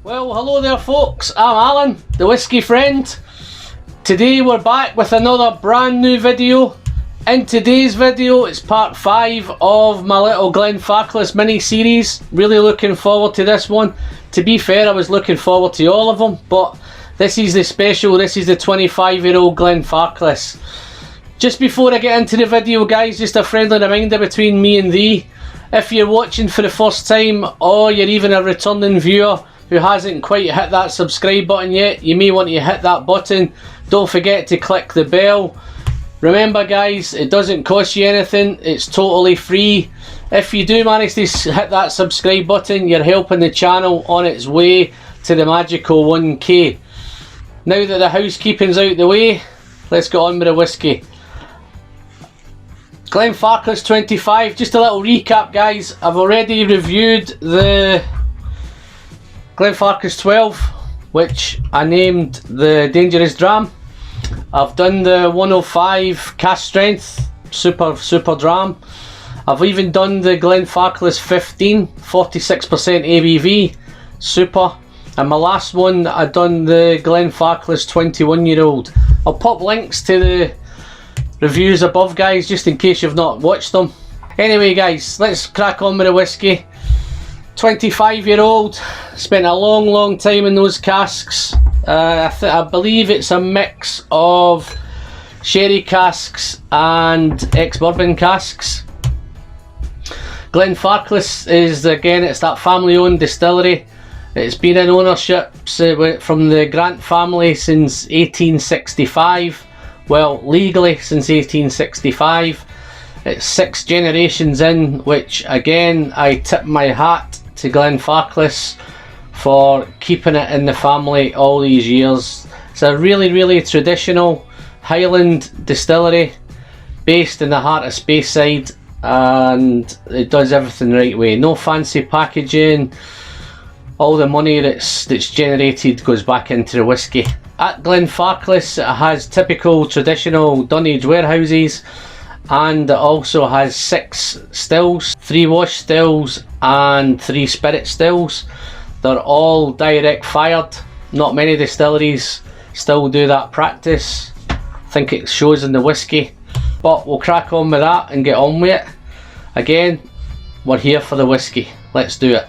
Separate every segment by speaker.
Speaker 1: Well, hello there folks, I'm Alan, the Whisky Friend. Today we're back with another brand new video. In today's video it's part 5 of my little Glenfarclas mini series. Really looking forward to this one. To be fair, I was looking forward to all of them, but this is the special, this is the 25-year-old Glenfarclas. Just before I get into the video guys, just a friendly reminder between me and thee. If you're watching for the first time, or you're even a returning viewer who hasn't quite hit that subscribe button yet, you may want to hit that button. Don't forget to click the bell. Remember guys, it doesn't cost you anything, it's totally free. If you do manage to hit that subscribe button, you're helping the channel on its way to the magical 1k. Now that the housekeeping's out the way, let's get on with the whiskey. Glenfarclas 25, just a little recap guys. I've already reviewed the Glenfarclas 12, which I named the Dangerous Dram. I've done the 105 cask strength super dram. I've even done the Glenfarclas 15, 46% ABV super. And my last one, I've done the Glenfarclas 21-year-old. I'll pop links to the reviews above guys, just in case you've not watched them. Anyway guys, let's crack on with the whiskey. 25-year-old, spent a long time in those casks. I believe it's a mix of sherry casks and ex-bourbon casks. Glenfarclas is, again, it's that family-owned distillery. It's been in ownership from the Grant family since 1865. Well, legally since 1865. It's 6 generations in, which again, I tip my hat to Glenfarclas for keeping it in the family all these years. It's a really traditional Highland distillery based in the heart of Speyside, and it does everything the right way. No fancy packaging. All the money that's generated goes back into the whiskey. At Glenfarclas it has typical traditional dunnage warehouses, and it also has 6 stills, 3 wash stills and 3 spirit stills. They're all direct fired. Not many distilleries still do that practice. I think it shows in the whiskey, but we'll crack on with that and get on with it. Again, we're here for the whiskey, let's do it.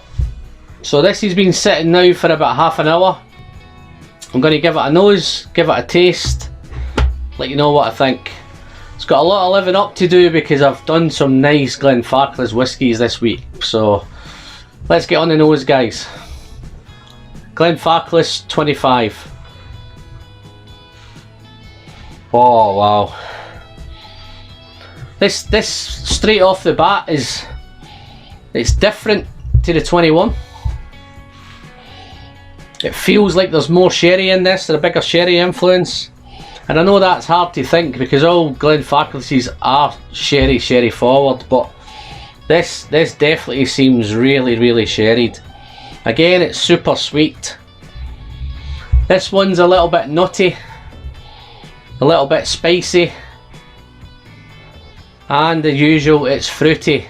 Speaker 1: So this has been sitting now for about half an hour. I'm going to give it a nose, give it a taste, let you know what I think. It's got a lot of living up to do because I've done some nice Glenfarclas whiskies this week. So let's get on the nose guys. Glenfarclas 25. Oh wow. This straight off the bat it's different to the 21. It feels like there's more sherry in this, there's a bigger sherry influence. And I know that's hard to think because all Glenfarclases are sherry forward, but this definitely seems really sherried. Again, it's super sweet. This one's a little bit nutty, a little bit spicy, and the usual, it's fruity.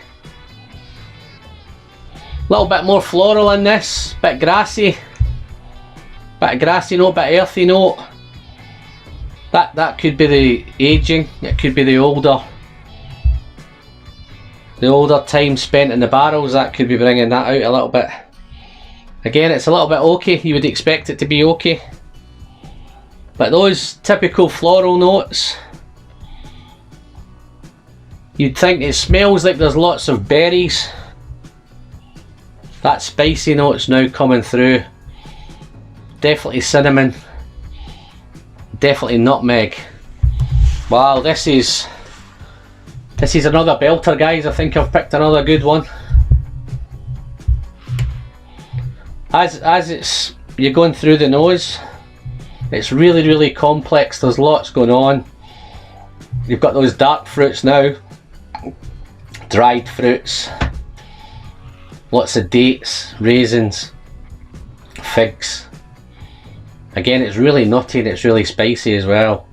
Speaker 1: A little bit more floral in this, bit grassy note, bit earthy note. That could be the aging, it could be the older time spent in the barrels, that could be bringing that out a little bit. Again, it's a little bit oaky, you would expect it to be oaky. But those typical floral notes, you'd think it smells like there's lots of berries. That spicy note's now coming through. Definitely cinnamon. Definitely nutmeg. Wow, this is another belter guys. I think I've picked another good one. As you're going through the nose, it's really complex. There's lots going on. You've got those dark fruits now, dried fruits, lots of dates, raisins, figs. Again, it's really nutty and it's really spicy as well.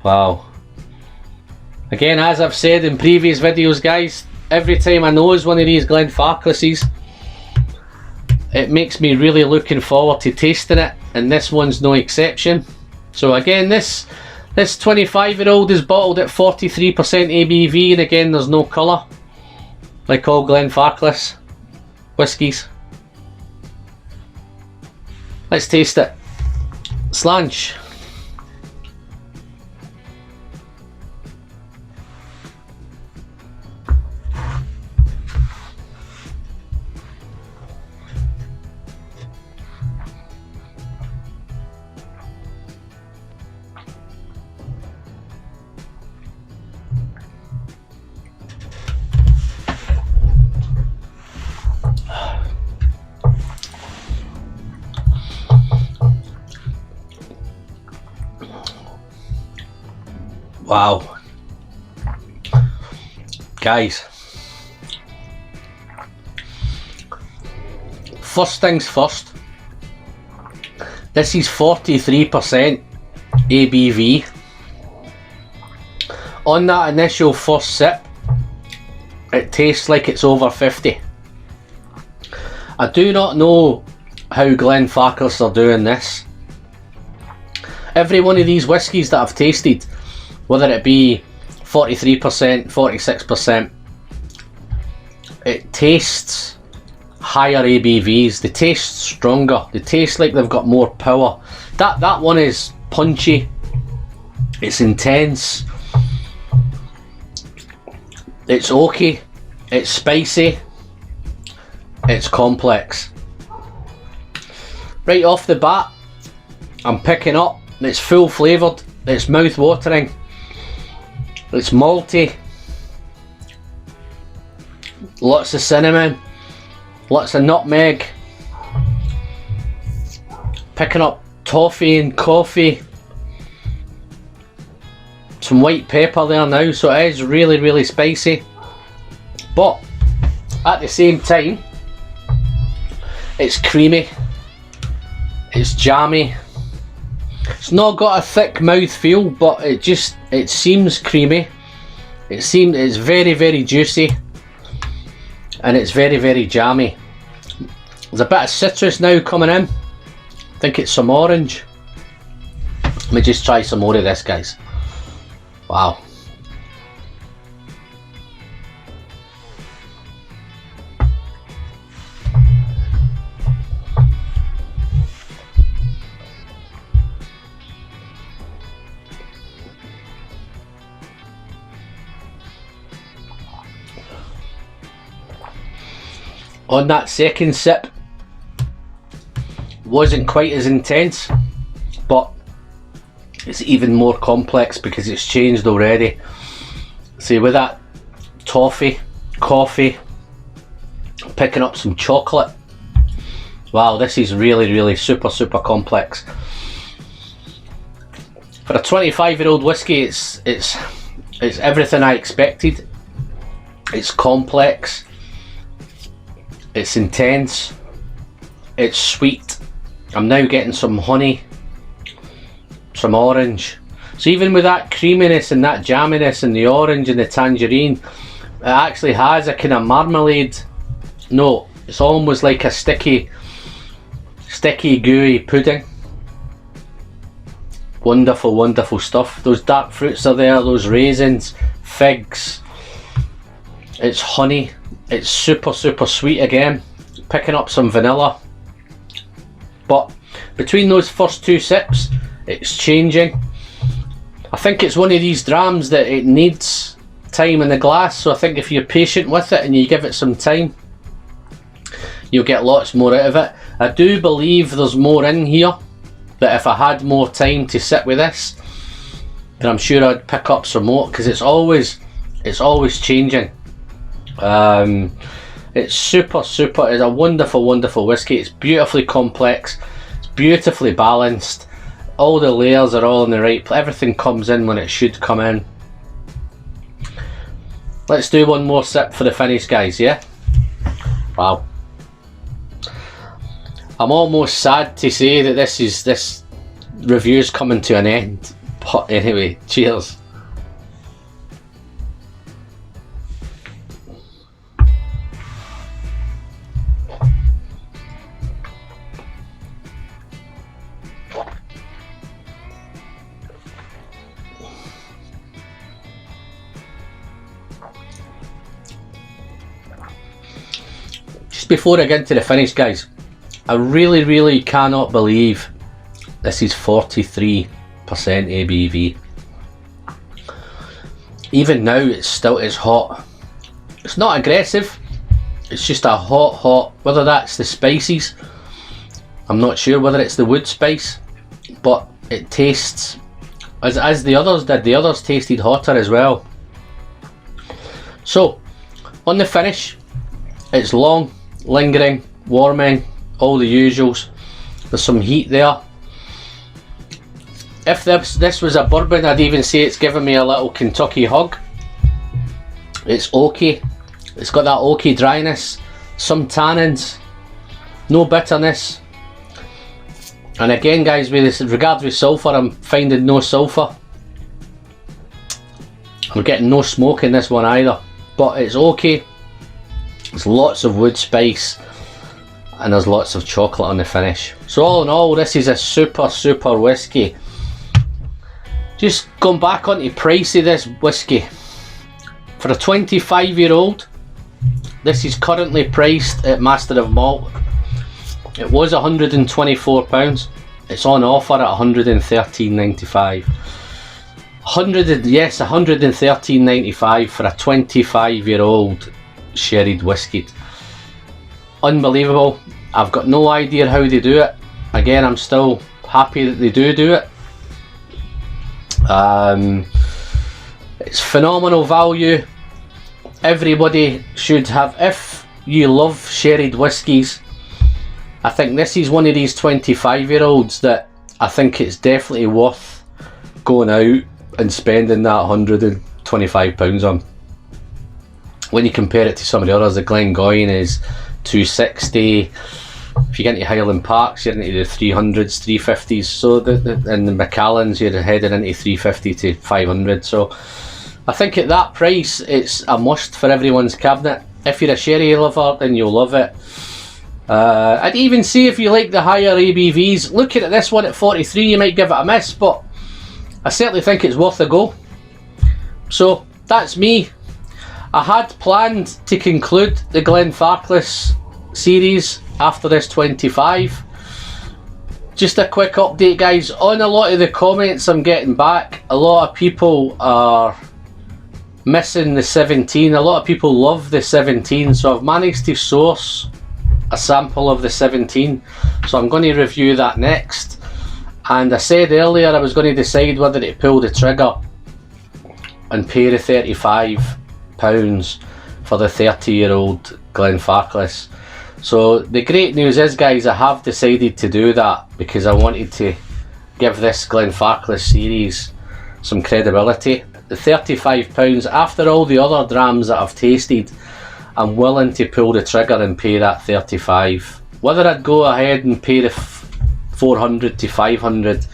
Speaker 1: Wow. Again, as I've said in previous videos guys, every time I nose one of these Glenfarclases, it makes me really looking forward to tasting it, and this one's no exception. So again, this 25-year-old is bottled at 43% ABV, and again, there's no colour, like all Glenfarclas whiskies. Let's taste it. Slanch. Wow. Guys, first things first, this is 43% ABV. On that initial first sip, it tastes like it's over 50. I do not know how Glenfarclas are doing this. Every one of these whiskies that I've tasted, whether it be 43%, 46%, it tastes higher ABVs. They taste stronger. They taste like they've got more power. That one is punchy. It's intense. It's oaky. It's spicy. It's complex. Right off the bat, I'm picking up. It's full flavoured. It's mouth watering. It's malty, lots of cinnamon, lots of nutmeg, picking up toffee and coffee, some white pepper there now, so it is really, really spicy, but at the same time, it's creamy, it's jammy. It's not got a thick mouth feel, but it seems creamy. It's very, very juicy, and it's very, very jammy. There's a bit of citrus now coming in. I think it's some orange. Let me just try some more of this, guys. Wow. On that second sip, wasn't quite as intense, but it's even more complex because it's changed already. See, with that toffee, coffee, picking up some chocolate. Wow, this is really, really super, super complex. For a 25-year-old whiskey, it's everything I expected. It's complex. It's intense, it's sweet. I'm now getting some honey, some orange. So even with that creaminess and that jamminess and the orange and the tangerine, it actually has a kind of marmalade note. It's almost like a sticky, gooey pudding. Wonderful, wonderful stuff. Those dark fruits are there, those raisins, figs. It's honey. It's super, super sweet again, picking up some vanilla, but between those first two sips, it's changing. I think it's one of these drams that it needs time in the glass, so I think if you're patient with it and you give it some time, you'll get lots more out of it. I do believe there's more in here, that if I had more time to sit with this, then I'm sure I'd pick up some more, because it's always changing. It's super, it's a wonderful, wonderful whiskey. It's beautifully complex, it's beautifully balanced, all the layers are all in the right place, everything comes in when it should come in. Let's do one more sip for the finish, guys, yeah? Wow. I'm almost sad to say that this review's coming to an end, but anyway, cheers. Just before I get into the finish, guys, I really cannot believe this is 43% ABV. Even now it's hot. It's not aggressive, it's just a hot, whether that's the spices, I'm not sure whether it's the wood spice, but it tastes, as the others did, the others tasted hotter as well. So, on the finish, it's long, lingering, warming, all the usuals. There's some heat there. If this was a bourbon, I'd even say it's giving me a little Kentucky hug. It's oaky. It's got that oaky dryness, some tannins, no bitterness. And again, guys, with this, regards with sulphur, I'm finding no sulphur. I'm getting no smoke in this one either. But it's oaky. There's lots of wood spice, and there's lots of chocolate on the finish. So all in all, this is a super whiskey. Just going back onto price of this whiskey, for a 25-year-old, this is currently priced at Master of Malt. It was £124. It's on offer at £113.95. £113.95 for a 25-year-old sherried whiskey. Unbelievable. I've got no idea how they do it. Again, I'm still happy that they do it. It's phenomenal value. Everybody should have, if you love sherried whiskies, I think this is one of these 25-year-olds that I think it's definitely worth going out and spending that £125 on. When you compare it to some of the others, the Glengoyne is £260. If you get into Highland Parks, you're into the 300s, 350s. So and the Macallans, you're heading into 350 to 500. So I think at that price, it's a must for everyone's cabinet. If you're a sherry lover, then you'll love it. I'd even say if you like the higher ABVs, looking at this one at 43, you might give it a miss, but I certainly think it's worth a go. So that's me. I had planned to conclude the Glenfarclas series after this 25. Just a quick update, guys, on a lot of the comments I'm getting back. A lot of people are missing the 17. A lot of people love the 17, so I've managed to source a sample of the 17, so I'm going to review that next. And I said earlier I was going to decide whether to pull the trigger and pay the £35 for the 30-year-old Glenfarclas. So the great news is, guys, I have decided to do that because I wanted to give this Glenfarclas series some credibility. The £35, after all the other drams that I've tasted, I'm willing to pull the trigger and pay that 35. Whether I'd go ahead and pay the 400 to 500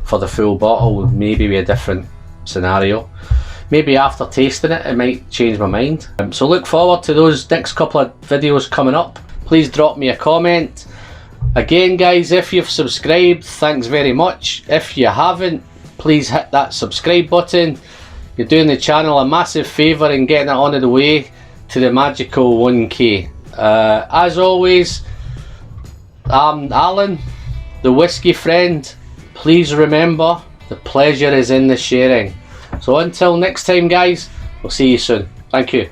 Speaker 1: for the full bottle would maybe be a different scenario. Maybe after tasting it, it might change my mind. So look forward to those next couple of videos coming up. Please drop me a comment. Again, guys, if you've subscribed, thanks very much. If you haven't, please hit that subscribe button. You're doing the channel a massive favour in getting it on the way to the magical 1k. As always, I'm Alan, the Whisky Friend. Please remember, the pleasure is in the sharing. So until next time, guys, we'll see you soon. Thank you.